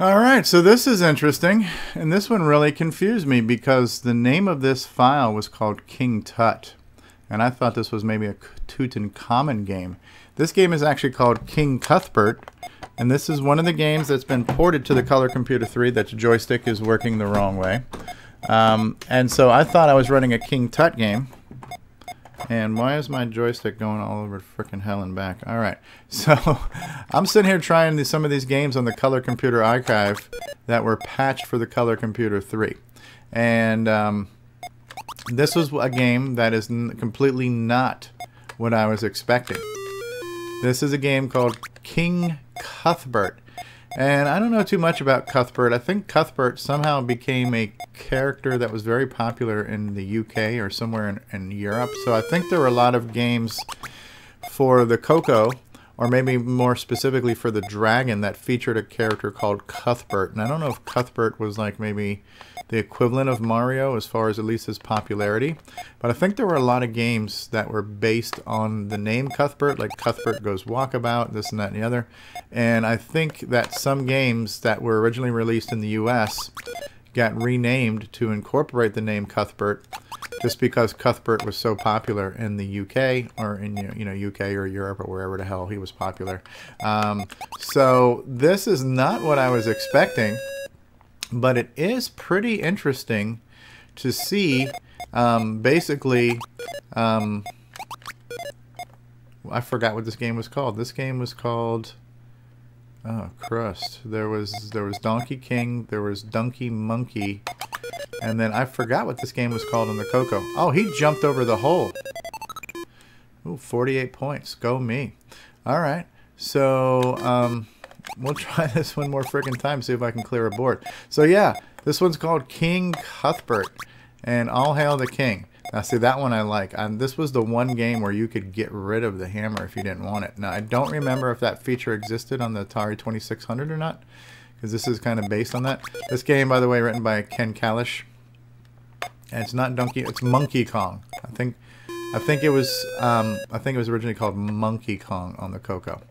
All right, so this is interesting, and this one really confused me because the name of this file was called King Tut, and I thought this was maybe a Tutankhamun game. This game is actually called King Cuthbert, and this is one of the games that's been ported to the Color Computer 3 that the joystick is working the wrong way. And so I thought I was running a King Tut game. And why is my joystick going all over frickin' hell and back? All right, so I'm sitting here trying some of these games on the Color Computer archive that were patched for the Color Computer 3. And this was a game that is completely not what I was expecting. This is a game called King Cuthbert. And I don't know too much about Cuthbert. I think Cuthbert somehow became a character that was very popular in the UK or somewhere in Europe. So I think there were a lot of games for the Coco, or maybe more specifically for the Dragon, that featured a character called Cuthbert. And I don't know if Cuthbert was like maybe the equivalent of Mario as far as at least his popularity. But I think there were a lot of games that were based on the name Cuthbert, like Cuthbert Goes Walkabout, this and that and the other. And I think that some games that were originally released in the US got renamed to incorporate the name Cuthbert just because Cuthbert was so popular in the UK, or in UK or Europe or wherever the hell he was popular. So this is not what I was expecting, but it is pretty interesting to see. Basically, I forgot what this game was called. This game was called, oh crust. There was Donkey King, there was Donkey Monkey, and then I forgot what this game was called on the Coco. Oh, he jumped over the hole. Ooh, 48 points. Go me. All right. So we'll try this one more freaking time, see if I can clear a board. So yeah, this one's called King Cuthbert, and all hail the king. Now see, that one I like. This was the one game where you could get rid of the hammer if you didn't want it. Now I don't remember if that feature existed on the Atari 2600 or not, because this is kind of based on that. This game, by the way, written by Ken Kalish, and it's not Donkey, it's Monkey Kong. I think it was originally called Monkey Kong on the Coco.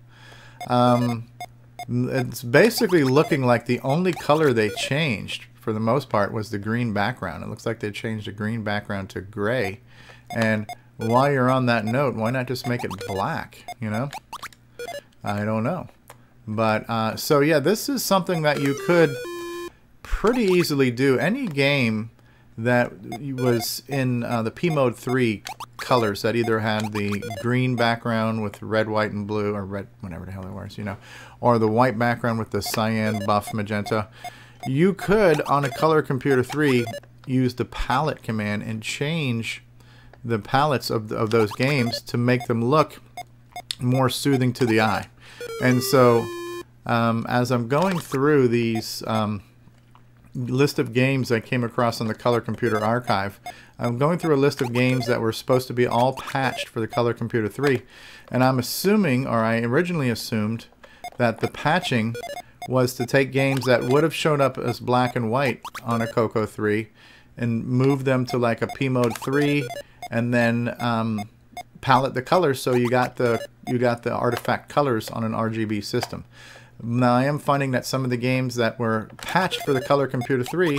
It's basically looking like the only color they changed for the most part was the green background. It looks like they changed the green background to gray. And while you're on that note, why not just make it black, you know? I don't know. But so yeah, this is something that you could pretty easily do. Any game that was in the P-Mode 3 colors that either had the green background with red, white, and blue, or red, whatever the hell it was, you know, or the white background with the cyan, buff, magenta, you could, on a Color Computer 3, use the palette command and change the palettes of those games to make them look more soothing to the eye. And so as I'm going through these list of games I came across on the Color Computer archive, I'm going through a list of games that were supposed to be all patched for the Color Computer 3, and I'm assuming, or I originally assumed, that the patching was to take games that would have shown up as black and white on a Coco 3 and move them to like a P-Mode 3, and then palette the colors so you got the artifact colors on an RGB system. Now I am finding that some of the games that were patched for the Color Computer 3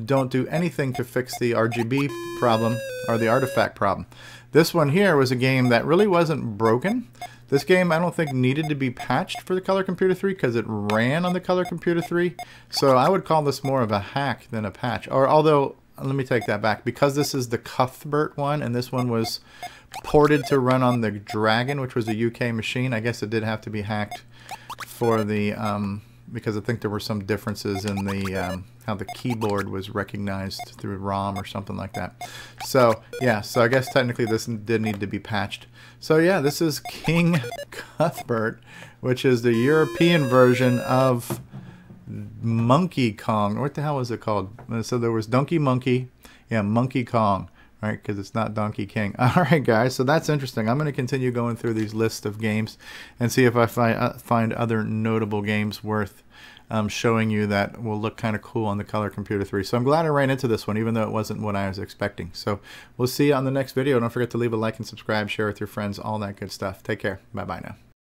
don't do anything to fix the RGB problem or the artifact problem. This one here was a game that really wasn't broken. This game I don't think needed to be patched for the Color Computer 3 because it ran on the Color Computer 3. So I would call this more of a hack than a patch. Or although, let me take that back. Because this is the Cuthbert one and this one was ported to run on the Dragon, which was a UK machine, I guess it did have to be hacked for the because I think there were some differences in the how the keyboard was recognized through ROM or something like that. So yeah, so I guess technically this did need to be patched. So yeah, this is King Cuthbert, which is the European version of Monkey Kong. What the hell was it called? So there was Donkey Monkey, yeah, Monkey Kong. Right, because it's not Donkey King. All right, guys, so that's interesting. I'm going to continue going through these lists of games and see if I find other notable games worth showing you that will look kind of cool on the Color Computer 3. So I'm glad I ran into this one, even though it wasn't what I was expecting. So we'll see you on the next video. Don't forget to leave a like and subscribe, share with your friends, all that good stuff. Take care. Bye-bye now.